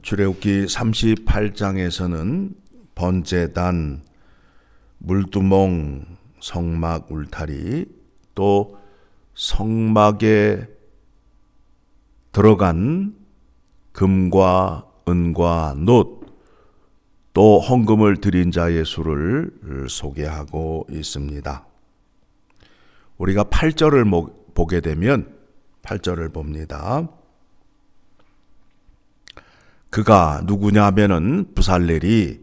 출애굽기 38장에서는 번제단, 물두멍, 성막 울타리, 또 성막에 들어간 금과 은과 놋, 또 헌금을 드린 자의 수를 소개하고 있습니다. 우리가 8절을 보게 되면 8절을 봅니다. 그가 누구냐 하면은 부살렐이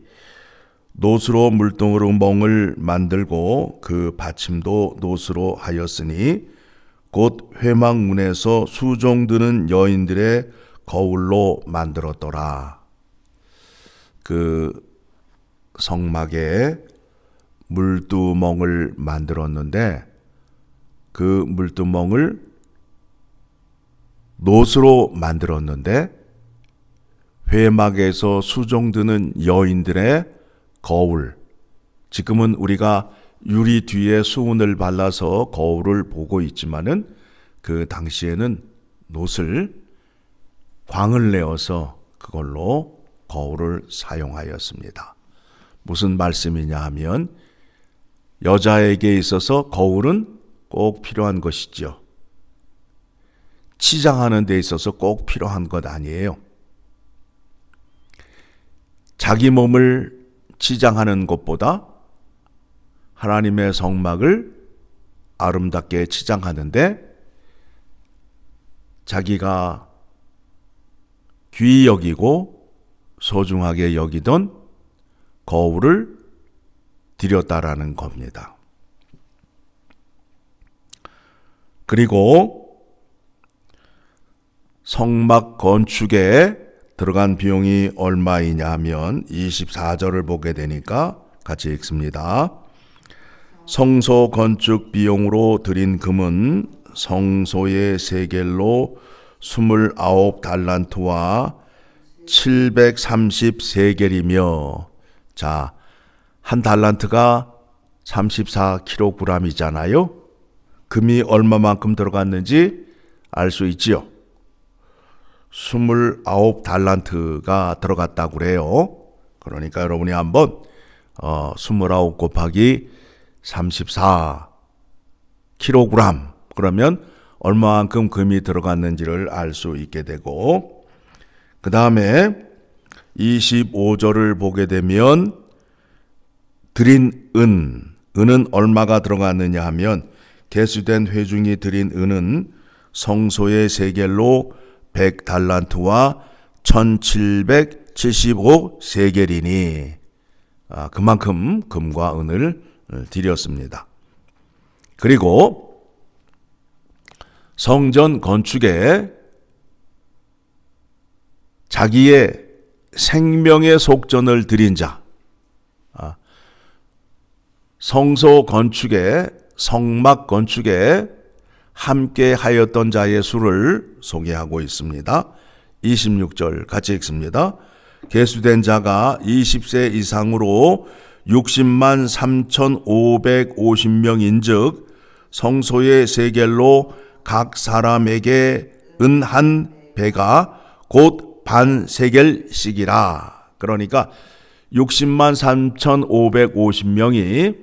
놋으로 물동으로 멍을 만들고 그 받침도 놋으로 하였으니 곧 회막문에서 수종드는 여인들의 거울로 만들었더라. 그 성막에 물두멍을 만들었는데 그 물두멍을 놋으로 만들었는데 회막에서 수종드는 여인들의 거울, 지금은 우리가 유리 뒤에 수은을 발라서 거울을 보고 있지만은 그 당시에는 놋을 광을 내어서 그걸로 거울을 사용하였습니다. 무슨 말씀이냐 하면 여자에게 있어서 거울은 꼭 필요한 것이죠. 치장하는 데 있어서 꼭 필요한 것 아니에요. 자기 몸을 치장하는 것보다 하나님의 성막을 아름답게 치장하는데 자기가 귀히 여기고 소중하게 여기던 거울을 드렸다라는 겁니다. 그리고 성막 건축에 들어간 비용이 얼마이냐 하면 24절을 보게 되니까 같이 읽습니다. 성소 건축 비용으로 들인 금은 성소의 세겔로 29달란트와 730세겔이며, 자, 한 달란트가 34kg이잖아요. 금이 얼마만큼 들어갔는지 알 수 있지요. 29달란트가 들어갔다고 그래요. 그러니까 여러분이 한번 29 곱하기 34kg 그러면 얼마만큼 금이 들어갔는지를 알 수 있게 되고, 그 다음에 25절을 보게 되면 드린 은은 얼마가 들어갔느냐 하면 개수된 회중이 드린 은은 성소의 세겔로 100달란트와 1775세겔이니 그만큼 금과 은을 드렸습니다. 그리고 성전 건축에 자기의 생명의 속전을 드린 자, 성소 건축에 성막 건축에 함께 하였던 자의 수를 소개하고 있습니다. 26절 같이 읽습니다. 계수된 자가 20세 이상으로 60만 3,550명인즉 성소의 세겔로 각 사람에게 은 한 배가 곧 반 세겔씩이라. 그러니까 60만 3,550명이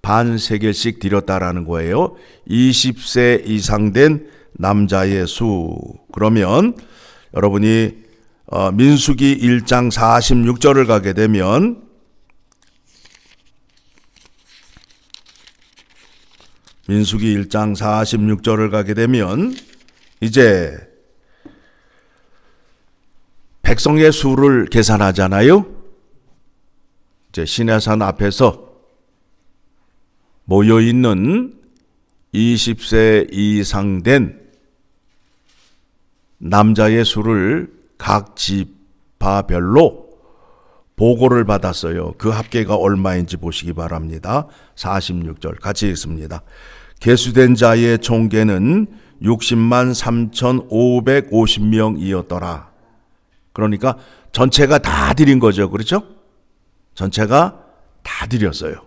반 세겔씩 드렸다라는 거예요. 20세 이상 된 남자의 수. 그러면 여러분이 민수기 1장 46절을 가게 되면 민수기 1장 46절을 가게 되면 이제 백성의 수를 계산하잖아요. 이제 시내산 앞에서 모여있는 20세 이상 된 남자의 수를 각 지파별로 보고를 받았어요. 그 합계가 얼마인지 보시기 바랍니다. 46절 같이 읽습니다. 계수된 자의 총계는 60만 3,550명이었더라. 그러니까 전체가 다 드린 거죠. 그렇죠? 전체가 다 드렸어요.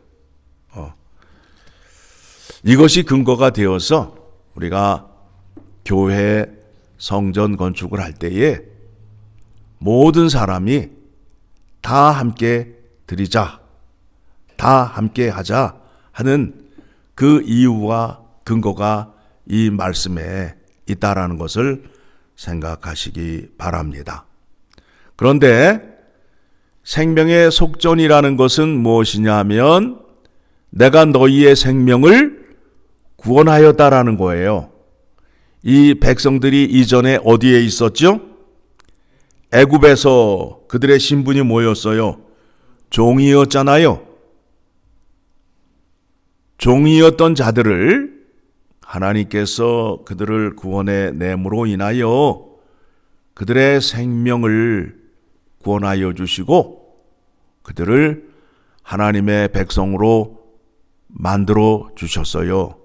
이것이 근거가 되어서 우리가 교회 성전 건축을 할 때에 모든 사람이 다 함께 드리자, 다 함께 하자 하는 그 이유와 근거가 이 말씀에 있다라는 것을 생각하시기 바랍니다. 그런데 생명의 속전이라는 것은 무엇이냐 하면 내가 너희의 생명을 구원하였다라는 거예요. 이 백성들이 이전에 어디에 있었죠? 애굽에서 그들의 신분이 뭐였어요? 종이었잖아요. 종이었던 자들을 하나님께서 그들을 구원해 내므로 인하여 그들의 생명을 구원하여 주시고 그들을 하나님의 백성으로 만들어 주셨어요.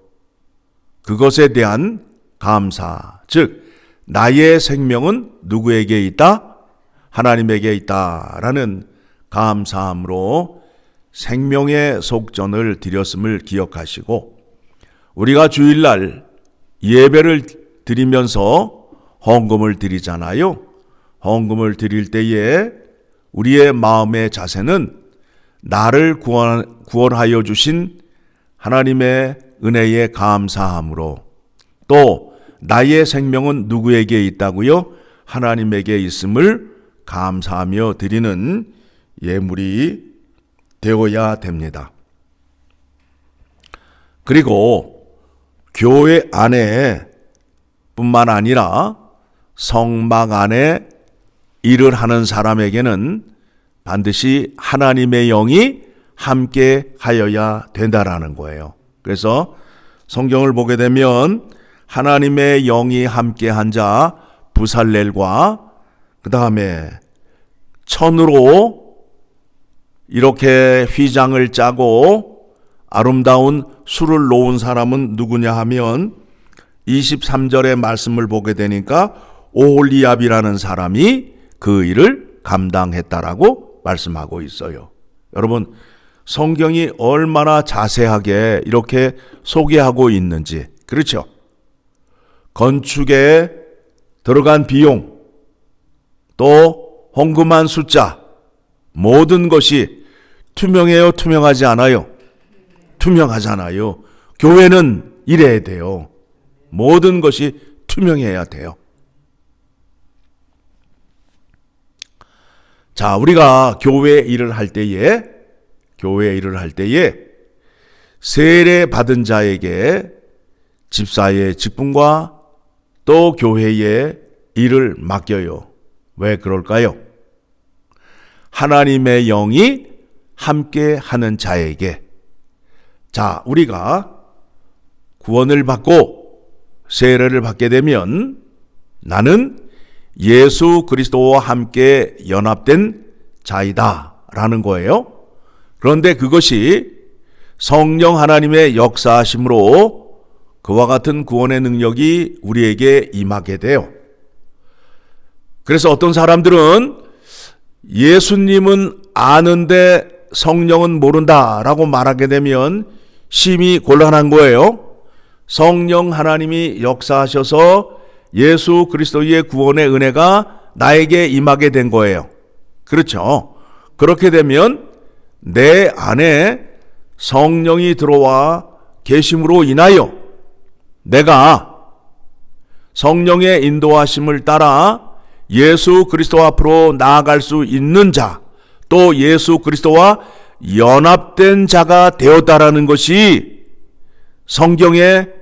그것에 대한 감사, 즉 나의 생명은 누구에게 있다? 하나님에게 있다라는 감사함으로 생명의 속전을 드렸음을 기억하시고, 우리가 주일날 예배를 드리면서 헌금을 드리잖아요. 헌금을 드릴 때에 우리의 마음의 자세는 나를 구원하여 주신 하나님의 은혜에 감사함으로, 또 나의 생명은 누구에게 있다고요? 하나님에게 있음을 감사하며 드리는 예물이 되어야 됩니다. 그리고 교회 안에 뿐만 아니라 성막 안에 일을 하는 사람에게는 반드시 하나님의 영이 함께 하여야 된다라는 거예요. 그래서 성경을 보게 되면 하나님의 영이 함께한 자 부살렐과 그 다음에 천으로 이렇게 휘장을 짜고 아름다운 술을 놓은 사람은 누구냐 하면 23절의 말씀을 보게 되니까 오홀리압이라는 사람이 그 일을 감당했다라고 말씀하고 있어요. 여러분, 성경이 얼마나 자세하게 이렇게 소개하고 있는지, 그렇죠? 건축에 들어간 비용, 또 헌금한 숫자, 모든 것이 투명해요? 투명하지 않아요? 투명하잖아요. 교회는 이래야 돼요. 모든 것이 투명해야 돼요. 자, 우리가 교회 일을 할 때에 세례 받은 자에게 집사의 직분과 또 교회의 일을 맡겨요. 왜 그럴까요? 하나님의 영이 함께 하는 자에게. 자, 우리가 구원을 받고 세례를 받게 되면 나는 예수 그리스도와 함께 연합된 자이다 라는 거예요. 그런데 그것이 성령 하나님의 역사하심으로 그와 같은 구원의 능력이 우리에게 임하게 돼요. 그래서 어떤 사람들은 예수님은 아는데 성령은 모른다라고 말하게 되면 심히 곤란한 거예요. 성령 하나님이 역사하셔서 예수 그리스도의 구원의 은혜가 나에게 임하게 된 거예요. 그렇죠? 그렇게 되면 내 안에 성령이 들어와 계심으로 인하여 내가 성령의 인도하심을 따라 예수 그리스도 앞으로 나아갈 수 있는 자, 또 예수 그리스도와 연합된 자가 되었다라는 것이 성경의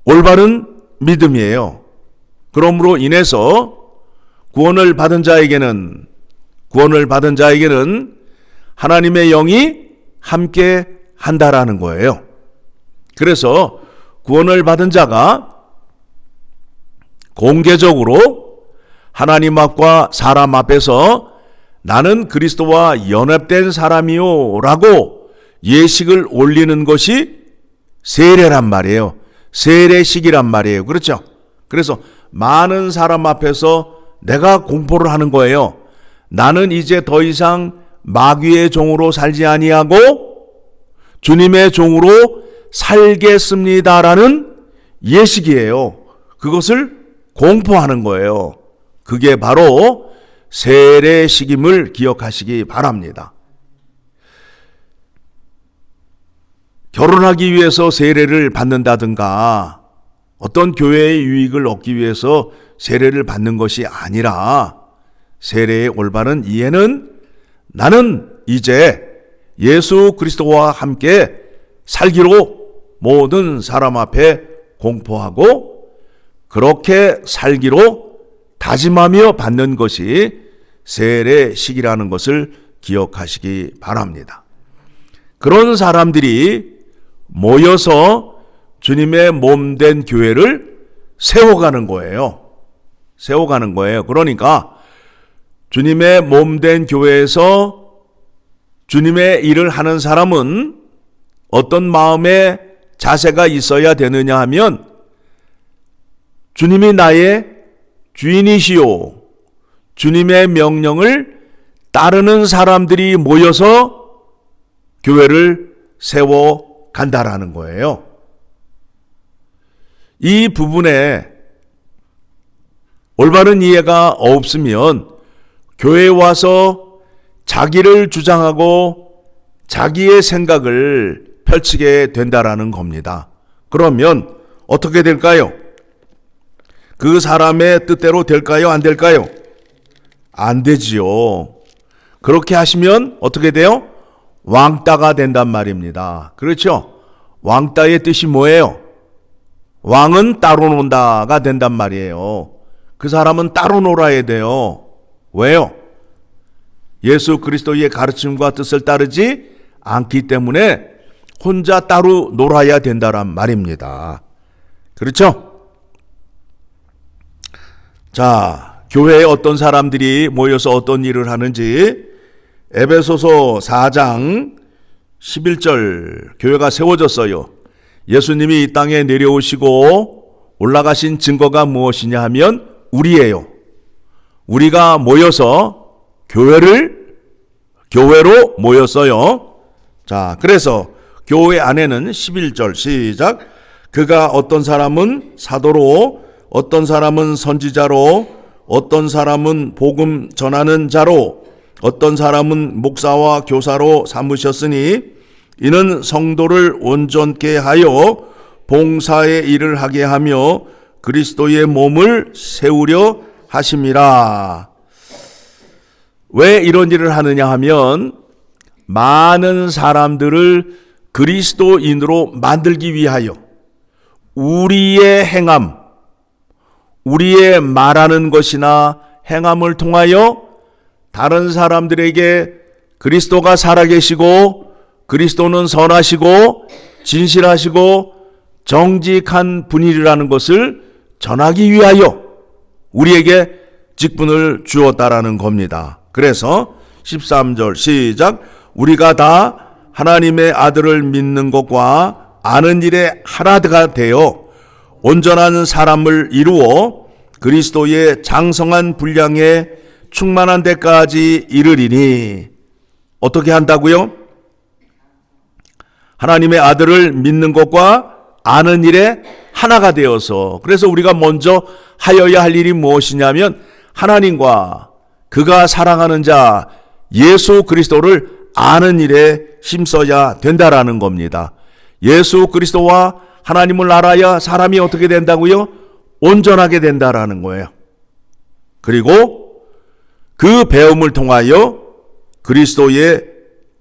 올바른 믿음이에요. 그러므로 인해서 구원을 받은 자에게는 하나님의 영이 함께 한다라는 거예요. 그래서 구원을 받은 자가 공개적으로 하나님 앞과 사람 앞에서 나는 그리스도와 연합된 사람이요 라고 예식을 올리는 것이 세례란 말이에요. 세례식이란 말이에요. 그렇죠? 그래서 많은 사람 앞에서 내가 공포를 하는 거예요. 나는 이제 더 이상 마귀의 종으로 살지 아니하고 주님의 종으로 살겠습니다라는 예식이에요. 그것을 공포하는 거예요. 그게 바로 세례식임을 기억하시기 바랍니다. 결혼하기 위해서 세례를 받는다든가 어떤 교회의 유익을 얻기 위해서 세례를 받는 것이 아니라 세례의 올바른 이해는 나는 이제 예수 그리스도와 함께 살기로 모든 사람 앞에 공포하고 그렇게 살기로 다짐하며 받는 것이 세례식이라는 것을 기억하시기 바랍니다. 그런 사람들이 모여서 주님의 몸된 교회를 세워가는 거예요. 세워가는 거예요. 그러니까 주님의 몸된 교회에서 주님의 일을 하는 사람은 어떤 마음의 자세가 있어야 되느냐 하면 주님이 나의 주인이시오. 주님의 명령을 따르는 사람들이 모여서 교회를 세워간다라는 거예요. 이 부분에 올바른 이해가 없으면 교회에 와서 자기를 주장하고 자기의 생각을 펼치게 된다라는 겁니다. 그러면 어떻게 될까요? 그 사람의 뜻대로 될까요? 안 될까요? 안 되지요. 그렇게 하시면 어떻게 돼요? 왕따가 된단 말입니다. 그렇죠? 왕따의 뜻이 뭐예요? 왕은 따로 논다가 된단 말이에요. 그 사람은 따로 놀아야 돼요. 왜요? 예수 그리스도의 가르침과 뜻을 따르지 않기 때문에 혼자 따로 놀아야 된다란 말입니다. 그렇죠? 자, 교회에 어떤 사람들이 모여서 어떤 일을 하는지 에베소서 4장 11절 교회가 세워졌어요. 예수님이 이 땅에 내려오시고 올라가신 증거가 무엇이냐 하면 우리예요. 우리가 모여서 교회로 모였어요. 자, 그래서 교회 안에는 11절 시작. 그가 어떤 사람은 사도로, 어떤 사람은 선지자로, 어떤 사람은 복음 전하는 자로, 어떤 사람은 목사와 교사로 삼으셨으니 이는 성도를 온전케 하여 봉사의 일을 하게 하며 그리스도의 몸을 세우려 하심이라. 왜 이런 일을 하느냐 하면 많은 사람들을 그리스도인으로 만들기 위하여 우리의 행함, 우리의 말하는 것이나 행함을 통하여 다른 사람들에게 그리스도가 살아계시고 그리스도는 선하시고 진실하시고 정직한 분이라는 것을 전하기 위하여 우리에게 직분을 주었다라는 겁니다. 그래서 13절 시작. 우리가 다 하나님의 아들을 믿는 것과 아는 일에 하나가 되어 온전한 사람을 이루어 그리스도의 장성한 분량에 충만한 데까지 이르리니. 어떻게 한다고요? 하나님의 아들을 믿는 것과 아는 일에 하나가 되어서. 그래서 우리가 먼저 하여야 할 일이 무엇이냐면 하나님과 그가 사랑하는 자 예수 그리스도를 아는 일에 힘써야 된다라는 겁니다. 예수 그리스도와 하나님을 알아야 사람이 어떻게 된다고요? 온전하게 된다라는 거예요. 그리고 그 배움을 통하여 그리스도의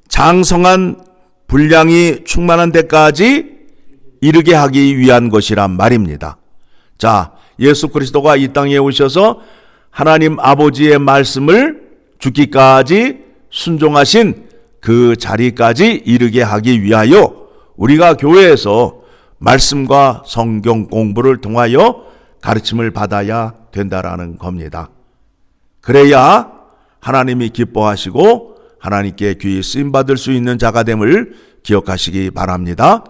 장성한 분량이 충만한 데까지 이르게 하기 위한 것이란 말입니다. 자, 예수 그리스도가 이 땅에 오셔서 하나님 아버지의 말씀을 죽기까지 순종하신 그 자리까지 이르게 하기 위하여 우리가 교회에서 말씀과 성경 공부를 통하여 가르침을 받아야 된다라는 겁니다. 그래야 하나님이 기뻐하시고 하나님께 귀히 쓰임받을 수 있는 자가 됨을 기억하시기 바랍니다.